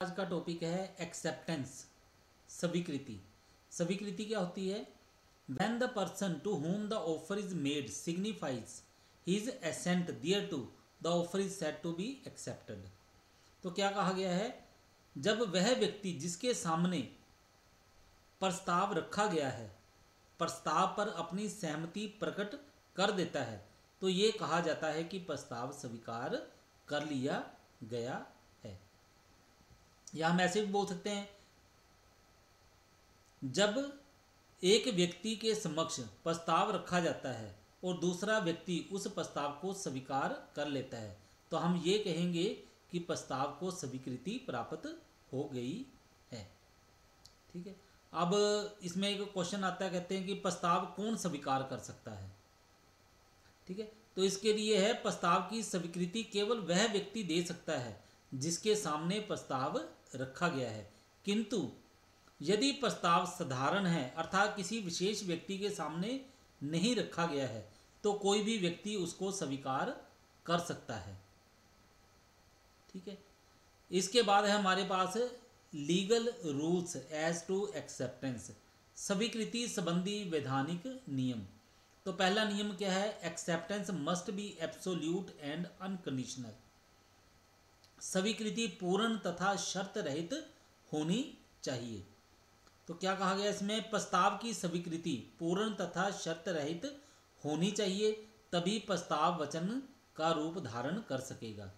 आज का टॉपिक है एक्सेप्टेंस, स्वीकृति। स्वीकृति क्या होती है? When the person to whom the offer is made signifies his assent thereto the offer is said to be accepted. तो क्या कहा गया है? जब वह व्यक्ति जिसके सामने प्रस्ताव रखा गया है प्रस्ताव पर अपनी सहमति प्रकट कर देता है तो ये कहा जाता है कि प्रस्ताव स्वीकार कर लिया गया है। या हम ऐसे भी बोल सकते हैं, जब एक व्यक्ति के समक्ष प्रस्ताव रखा जाता है और दूसरा व्यक्ति उस प्रस्ताव को स्वीकार कर लेता है तो हम ये कहेंगे कि प्रस्ताव को स्वीकृति प्राप्त हो गई है। ठीक है। अब इसमें एक क्वेश्चन आता है, कहते हैं कि प्रस्ताव कौन स्वीकार कर सकता है? ठीक है, तो इसके लिए है प्रस्ताव की स्वीकृति केवल वह व्यक्ति दे सकता है जिसके सामने प्रस्ताव रखा गया है, किंतु यदि प्रस्ताव साधारण है अर्थात किसी विशेष व्यक्ति के सामने नहीं रखा गया है तो कोई भी व्यक्ति उसको स्वीकार कर सकता है। ठीक है। इसके बाद है हमारे पास legal rules as to acceptance, स्वीकृति संबंधी वैधानिक नियम। तो पहला नियम क्या है? Acceptance must be absolute and unconditional. स्वीकृति पूर्ण तथा शर्त रहित होनी चाहिए। तो क्या कहा गया इसमें? प्रस्ताव की स्वीकृति पूर्ण तथा शर्त रहित होनी चाहिए, तभी प्रस्ताव वचन का रूप धारण कर सकेगा।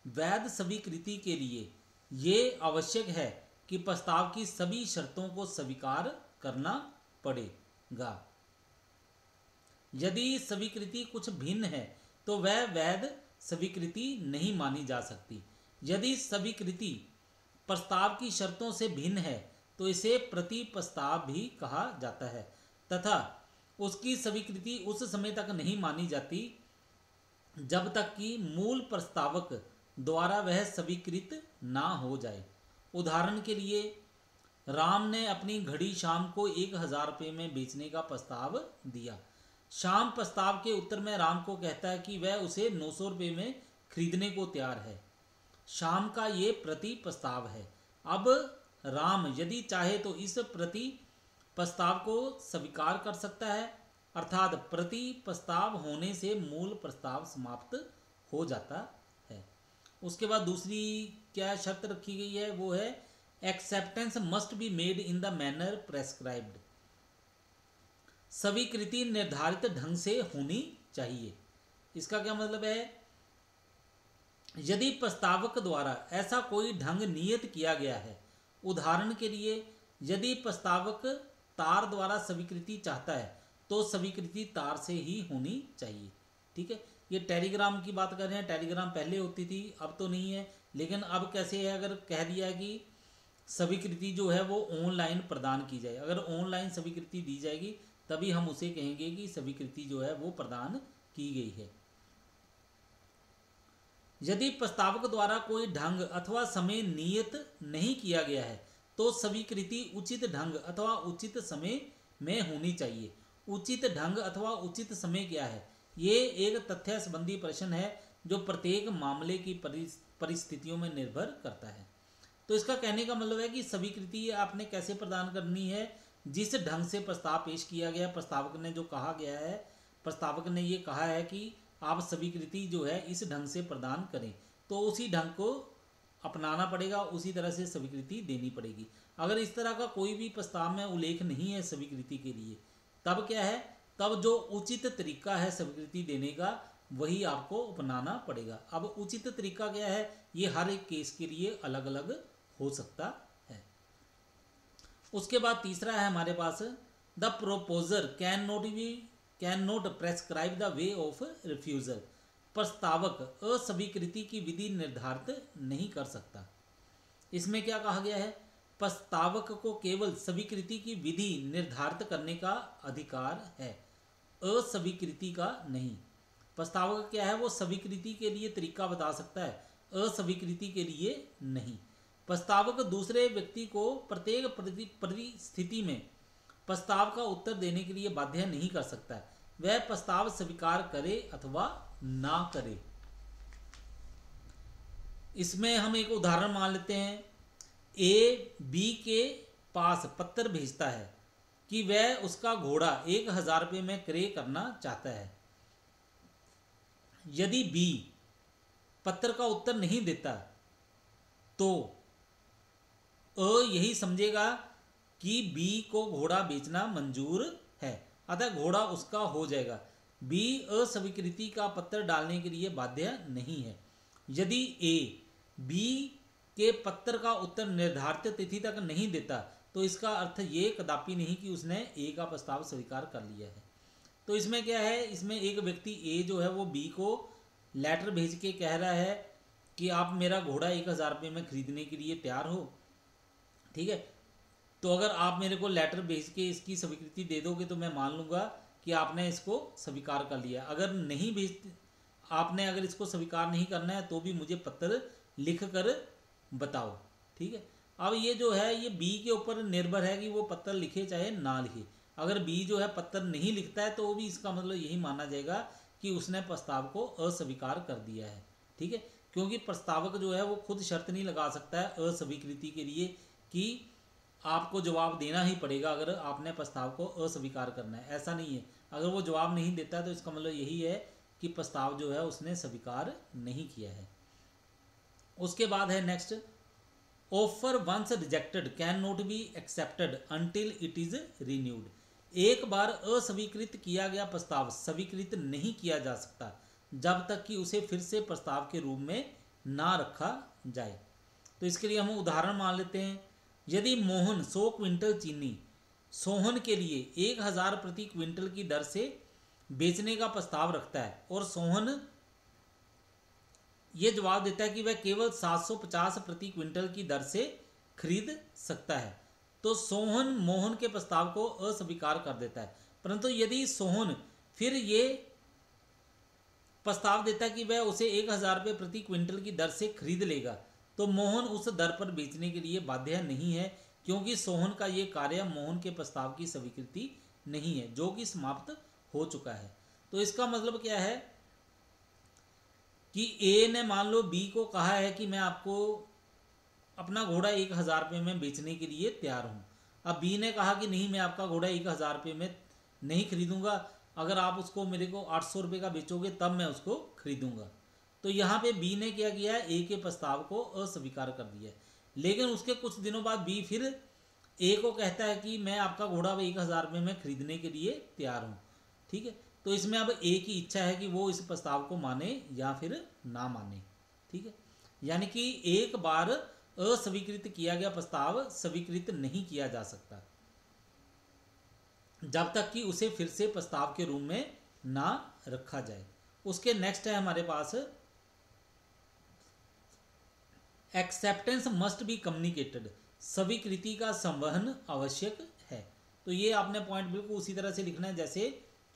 वैध स्वीकृति के लिए ये आवश्यक है कि प्रस्ताव की सभी शर्तों को स्वीकार करना पड़ेगा। यदि स्वीकृति कुछ भिन्न है तो वह वैध स्वीकृति नहीं मानी जा सकती। यदि स्वीकृति प्रस्ताव की शर्तों से भिन्न है तो इसे प्रति प्रस्ताव भी कहा जाता है तथा उसकी स्वीकृति उस समय तक नहीं मानी जाती जब तक कि मूल प्रस्तावक द्वारा वह स्वीकृत ना हो जाए। उदाहरण के लिए, राम ने अपनी घड़ी शाम को 1000 रुपये में बेचने का प्रस्ताव दिया। शाम प्रस्ताव के उत्तर में राम को कहता है कि वह उसे 900 रुपये में खरीदने को तैयार है। शाम का ये प्रति प्रस्ताव है। अब राम यदि चाहे तो इस प्रति प्रस्ताव को स्वीकार कर सकता है, अर्थात प्रति प्रस्ताव होने से मूल प्रस्ताव समाप्त हो जाता है। उसके बाद दूसरी क्या शर्त रखी गई है? वो है acceptance must be made in the manner prescribed. स्वीकृति निर्धारित ढंग से होनी चाहिए। इसका क्या मतलब है? यदि प्रस्तावक द्वारा ऐसा कोई ढंग नियत किया गया है, उदाहरण के लिए यदि प्रस्तावक तार द्वारा स्वीकृति चाहता है तो स्वीकृति तार से ही होनी चाहिए। ठीक है। ये टेलीग्राम की बात कर रहे हैं। टेलीग्राम पहले होती थी, अब तो नहीं है, लेकिन अब कैसे है? अगर कह दिया है कि स्वीकृति जो है वो ऑनलाइन प्रदान की जाए, अगर ऑनलाइन स्वीकृति दी जाएगी तभी हम उसे कहेंगे कि स्वीकृति जो है वो प्रदान की गई है। यदि प्रस्तावक द्वारा कोई ढंग अथवा समय नियत नहीं किया गया है तो स्वीकृति उचित ढंग अथवा उचित समय में होनी चाहिए। उचित ढंग अथवा उचित समय क्या है? ये एक तथ्य संबंधी प्रश्न है जो प्रत्येक मामले की परिस्थितियों में निर्भर करता है। तो इसका कहने का मतलब है कि स्वीकृति आपने कैसे प्रदान करनी है? जिस ढंग से प्रस्ताव पेश किया गया, प्रस्तावक ने जो कहा गया है, प्रस्तावक ने ये कहा है कि आप स्वीकृति जो है इस ढंग से प्रदान करें, तो उसी ढंग को अपनाना पड़ेगा, उसी तरह से स्वीकृति देनी पड़ेगी। अगर इस तरह का कोई भी प्रस्ताव में उल्लेख नहीं है स्वीकृति के लिए, तब क्या है? तब जो उचित तरीका है स्वीकृति देने का वही आपको अपनाना पड़ेगा। अब उचित तरीका क्या है? ये हर एक केस के लिए अलग अलग हो सकता है। उसके बाद तीसरा है हमारे पास, the proposer can not prescribe the way of refusal. प्रस्तावक अस्वीकृति की विधि निर्धारित नहीं कर सकता। इसमें क्या कहा गया है? प्रस्तावक को केवल स्वीकृति की विधि निर्धारित करने का अधिकार है, अस्वीकृति का नहीं। प्रस्तावक क्या है? वो स्वीकृति के लिए तरीका बता सकता है, अस्वीकृति के लिए नहीं। प्रस्तावक दूसरे व्यक्ति को प्रत्येक परिस्थिति में प्रस्ताव का उत्तर देने के लिए बाध्य नहीं कर सकता है। वह प्रस्ताव स्वीकार करे अथवा ना करे। इसमें हम एक उदाहरण मान लेते हैं ए बी के पास पत्र भेजता है कि वह उसका घोड़ा 1,000 रुपये में क्रय करना चाहता है। यदि बी पत्र का उत्तर नहीं देता तो अ यही समझेगा कि बी को घोड़ा बेचना मंजूर है, अतः घोड़ा उसका हो जाएगा। बी अस्वीकृति का पत्र डालने के लिए बाध्य नहीं है। यदि ए बी के पत्र का उत्तर निर्धारित तिथि तक नहीं देता तो इसका अर्थ ये कदापि नहीं कि उसने ए का प्रस्ताव स्वीकार कर लिया है। तो इसमें क्या है, इसमें एक व्यक्ति ए जो है वो बी को लेटर भेज के कह रहा है कि आप मेरा घोड़ा 1,000 रुपये में खरीदने के लिए तैयार हो, ठीक है। तो अगर आप मेरे को लेटर भेज के इसकी स्वीकृति दे दोगे तो मैं मान लूँगा कि आपने इसको स्वीकार कर लिया। अगर नहीं भेज आपने अगर इसको स्वीकार नहीं करना है तो भी मुझे पत्र लिख कर बताओ, ठीक है। अब ये जो है ये बी के ऊपर निर्भर है कि वो पत्र लिखे चाहे ना लिखे। अगर बी जो है पत्र नहीं लिखता है तो वो भी इसका मतलब यही माना जाएगा कि उसने प्रस्ताव को अस्वीकार कर दिया है, ठीक है। क्योंकि प्रस्तावक जो है वो खुद शर्त नहीं लगा सकता है अस्वीकृति के लिए कि आपको जवाब देना ही पड़ेगा अगर आपने प्रस्ताव को अस्वीकार करना है, ऐसा नहीं है। अगर वो जवाब नहीं देता तो इसका मतलब यही है कि प्रस्ताव जो है उसने स्वीकार नहीं किया है। उसके बाद है next, offer once rejected cannot be accepted until it is renewed. एक बार अस्वीकृत किया गया प्रस्ताव स्वीकृत नहीं किया जा सकता जब तक कि उसे फिर से प्रस्ताव के रूप में ना रखा जाए। तो इसके लिए हम उदाहरण मान लेते हैं। यदि मोहन 100 क्विंटल चीनी सोहन के लिए 1,000 प्रति क्विंटल की दर से बेचने का प्रस्ताव रखता है और सोहन ये जवाब देता है कि वह केवल 750 प्रति क्विंटल की दर से खरीद सकता है, तो सोहन मोहन के प्रस्ताव को अस्वीकार कर देता है। परंतु यदि सोहन फिर ये प्रस्ताव देता है कि वह उसे 1,000 रुपये प्रति क्विंटल की दर से खरीद लेगा तो मोहन उस दर पर बेचने के लिए बाध्य नहीं है, क्योंकि सोहन का ये कार्य मोहन के प्रस्ताव की स्वीकृति नहीं है जो कि समाप्त हो चुका है। तो इसका मतलब क्या है कि ए ने मान लो बी को कहा है कि मैं आपको अपना घोड़ा 1,000 रुपये में बेचने के लिए तैयार हूँ। अब बी ने कहा कि नहीं, मैं आपका घोड़ा 1,000 रुपये में नहीं खरीदूंगा, अगर आप उसको मेरे को 800 रुपये का बेचोगे तब मैं उसको खरीदूंगा। तो यहाँ पे बी ने क्या किया है, ए के प्रस्ताव को अस्वीकार कर दिया। लेकिन उसके कुछ दिनों बाद बी फिर ए को कहता है कि मैं आपका घोड़ा 1,000 रुपये में खरीदने के लिए तैयार हूँ, ठीक है। तो इसमें अब ए की इच्छा है कि वो इस प्रस्ताव को माने या फिर ना माने, ठीक है। यानी कि एक बार अस्वीकृत किया गया प्रस्ताव स्वीकृत नहीं किया जा सकता जब तक कि उसे फिर से प्रस्ताव के रूप में ना रखा जाए। उसके नेक्स्ट है हमारे पास, एक्सेप्टेंस मस्ट बी कम्युनिकेटेड। स्वीकृति का संवहन आवश्यक है। तो ये आपने पॉइंट बिल्कुल उसी तरह से लिखना है जैसे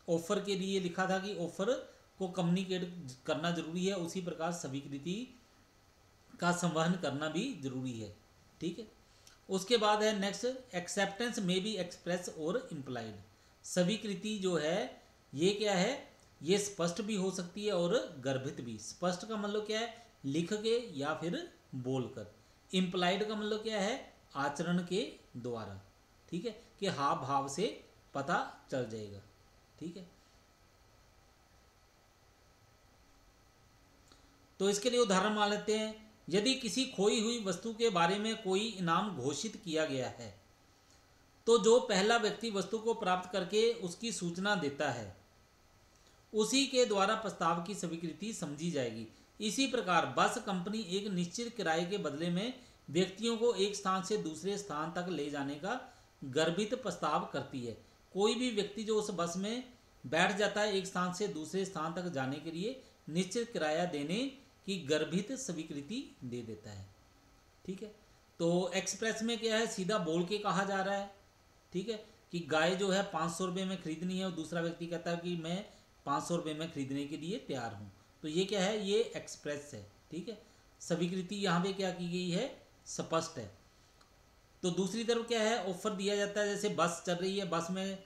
ऑफर के लिए लिखा था कि ऑफर को कम्युनिकेट करना जरूरी है, उसी प्रकार स्वीकृति का संवहन करना भी जरूरी है, ठीक है। उसके बाद है नेक्स्ट, एक्सेप्टेंस में बी एक्सप्रेस और इम्प्लाइड। स्वीकृति जो है ये क्या है, ये स्पष्ट भी हो सकती है और गर्भित भी। स्पष्ट का मतलब क्या है, लिख के या फिर बोलकर। इम्प्लाइड का मतलब क्या है, आचरण के द्वारा, ठीक है, कि हाव भाव से पता चल जाएगा, ठीक है। तो इसके लिए उदाहरण मान लेते हैं। यदि किसी खोई हुई वस्तु के बारे में कोई इनाम घोषित किया गया है तो जो पहला व्यक्ति वस्तु को प्राप्त करके उसकी सूचना देता है उसी के द्वारा प्रस्ताव की स्वीकृति समझी जाएगी। इसी प्रकार बस कंपनी एक निश्चित किराए के बदले में व्यक्तियों को एक स्थान से दूसरे स्थान तक ले जाने का गर्भित प्रस्ताव करती है। कोई भी व्यक्ति जो उस बस में बैठ जाता है एक स्थान से दूसरे स्थान तक जाने के लिए निश्चित किराया देने की गर्भित स्वीकृति दे देता है, ठीक है। तो एक्सप्रेस में क्या है, सीधा बोल के कहा जा रहा है, ठीक है, कि गाय जो है 500 रुपये में खरीदनी है और दूसरा व्यक्ति कहता है कि मैं 500 रुपये में खरीदने के लिए तैयार हूँ। तो ये क्या है, ये एक्सप्रेस है, ठीक है। स्वीकृति यहाँ पे क्या की गई है, स्पष्ट है। तो दूसरी तरफ क्या है, ऑफर दिया जाता है, जैसे बस चल रही है, बस में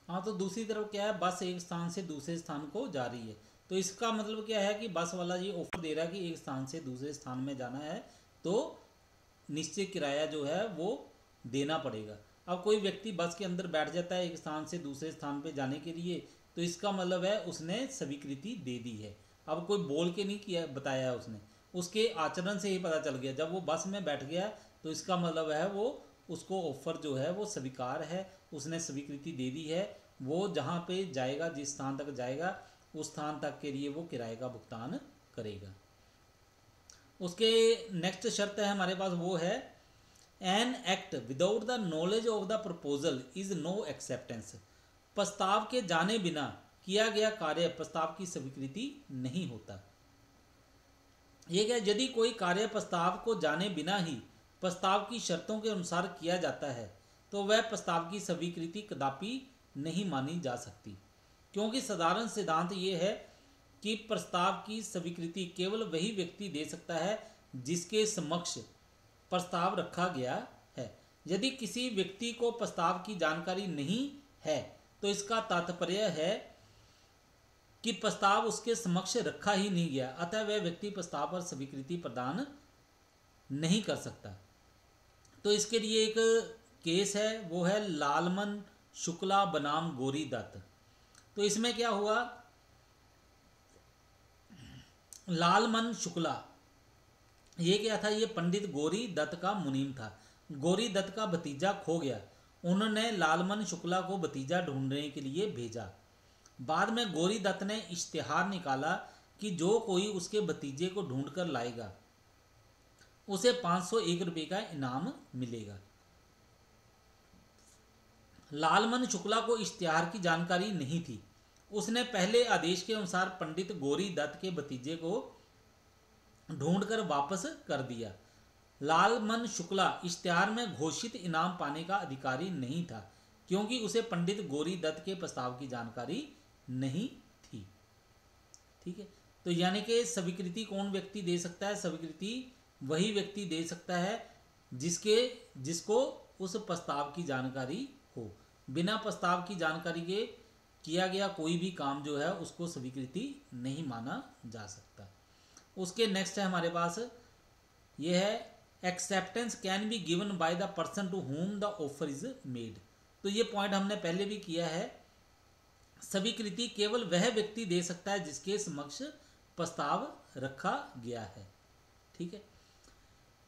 कहा हाँ, तो दूसरी तरफ क्या है, बस एक स्थान से दूसरे स्थान को जा रही है, तो इसका मतलब क्या है कि बस वाला ये ऑफर दे रहा है कि एक स्थान से दूसरे स्थान में जाना है तो निश्चित किराया जो है वो देना पड़ेगा। अब कोई व्यक्ति बस के अंदर बैठ जाता है एक स्थान से दूसरे स्थान पे जाने के लिए, तो इसका मतलब है उसने स्वीकृति दे दी है। अब कोई बोल के नहीं किया, बताया उसने, उसके आचरण से ही पता चल गया। जब वो बस में बैठ गया तो इसका मतलब है वो, उसको ऑफर जो है वो स्वीकार है, उसने स्वीकृति दे दी है। वो जहाँ पे जाएगा, जिस स्थान तक जाएगा, उस स्थान तक के लिए वो किराए का भुगतान करेगा। उसके नेक्स्ट शर्त है हमारे पास, वो है an act without the knowledge of the proposal is no acceptance. प्रस्ताव के जाने बिना किया गया कार्य प्रस्ताव की स्वीकृति नहीं होता। ये क्या, यदि कोई कार्य प्रस्ताव को जाने बिना ही प्रस्ताव की शर्तों के अनुसार किया जाता है तो वह प्रस्ताव की स्वीकृति कदापि नहीं मानी जा सकती, क्योंकि साधारण सिद्धांत ये है कि प्रस्ताव की स्वीकृति केवल वही व्यक्ति दे सकता है जिसके समक्ष प्रस्ताव रखा गया है। यदि किसी व्यक्ति को प्रस्ताव की जानकारी नहीं है तो इसका तात्पर्य है कि प्रस्ताव उसके समक्ष रखा ही नहीं गया, अतः वह व्यक्ति प्रस्ताव पर स्वीकृति प्रदान नहीं कर सकता। तो इसके लिए एक केस है, वो है लालमन शुक्ला बनाम गौरी दत्त। तो इसमें क्या हुआ, लालमन शुक्ला ये क्या था, ये पंडित गौरी दत्त का मुनीम था। गौरी दत्त का भतीजा खो गया, उन्होंने लालमन शुक्ला को भतीजा ढूंढने के लिए भेजा। बाद में गौरी दत्त ने इश्तिहार निकाला कि जो कोई उसके भतीजे को ढूंढ कर लाएगा उसे 501 रुपये का इनाम मिलेगा। लालमन शुक्ला को इश्तिहार की जानकारी नहीं थी। उसने पहले आदेश के अनुसार पंडित गौरी दत्त के भतीजे को ढूंढकर वापस कर दिया। लालमन शुक्ला इश्तिहार में घोषित इनाम पाने का अधिकारी नहीं था, क्योंकि उसे पंडित गौरी दत्त के प्रस्ताव की जानकारी नहीं थी। ठीक है, तो यानी कि स्वीकृति कौन व्यक्ति दे सकता है, स्वीकृति वही व्यक्ति दे सकता है जिसको उस प्रस्ताव की जानकारी हो। बिना प्रस्ताव की जानकारी के किया गया कोई भी काम जो है उसको स्वीकृति नहीं माना जा सकता। उसके नेक्स्ट है हमारे पास, ये है acceptance can be given by the person to whom the offer is made. तो ये पॉइंट हमने पहले भी किया है, स्वीकृति केवल वह व्यक्ति दे सकता है जिसके समक्ष प्रस्ताव रखा गया है। ठीक है,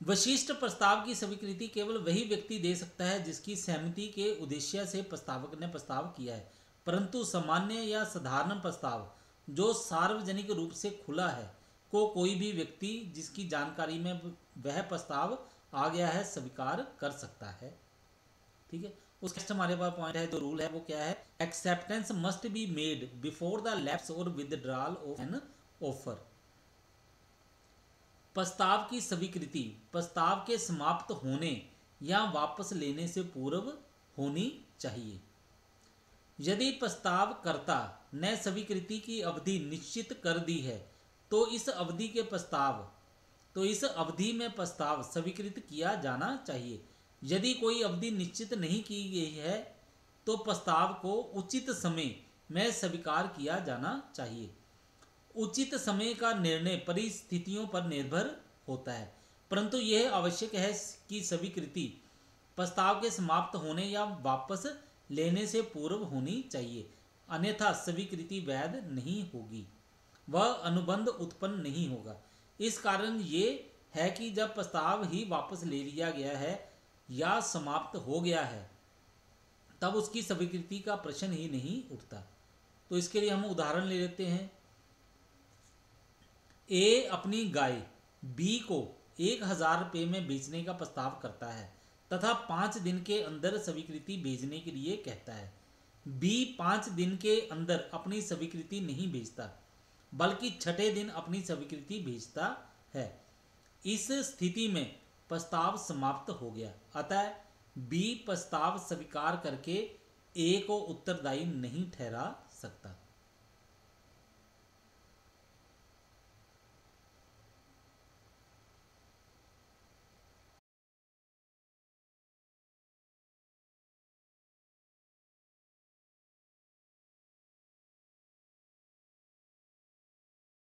विशिष्ट प्रस्ताव की स्वीकृति केवल वही व्यक्ति दे सकता है जिसकी सहमति के उद्देश्य से प्रस्तावक ने प्रस्ताव किया है, परंतु सामान्य या साधारण प्रस्ताव जो सार्वजनिक रूप से खुला है को कोई भी व्यक्ति जिसकी जानकारी में वह प्रस्ताव आ गया है स्वीकार कर सकता है। ठीक है, उसके हमारे पास पॉइंट है, जो रूल है वो क्या है, acceptance must be made before the lapse और विदड्रॉल ऑफ एन ऑफर। प्रस्ताव की स्वीकृति प्रस्ताव के समाप्त होने या वापस लेने से पूर्व होनी चाहिए। यदि प्रस्तावकर्ता ने स्वीकृति की अवधि निश्चित कर दी है तो इस अवधि में प्रस्ताव स्वीकृत किया जाना चाहिए। यदि कोई अवधि निश्चित नहीं की गई है तो प्रस्ताव को उचित समय में स्वीकार किया जाना चाहिए। उचित समय का निर्णय परिस्थितियों पर निर्भर होता है, परंतु यह आवश्यक है कि स्वीकृति प्रस्ताव के समाप्त होने या वापस लेने से पूर्व होनी चाहिए, अन्यथा स्वीकृति वैध नहीं होगी, वह अनुबंध उत्पन्न नहीं होगा। इस कारण ये है कि जब प्रस्ताव ही वापस ले लिया गया है या समाप्त हो गया है तब उसकी स्वीकृति का प्रश्न ही नहीं उठता। तो इसके लिए हम उदाहरण ले लेते हैं। ए अपनी गाय बी को 1000 रुपये में बेचने का प्रस्ताव करता है तथा 5 दिन के अंदर स्वीकृति भेजने के लिए कहता है। बी 5 दिन के अंदर अपनी स्वीकृति नहीं भेजता बल्कि छठे दिन अपनी स्वीकृति भेजता है। इस स्थिति में प्रस्ताव समाप्त हो गया, अतः बी प्रस्ताव स्वीकार करके ए को उत्तरदायी नहीं ठहरा सकता।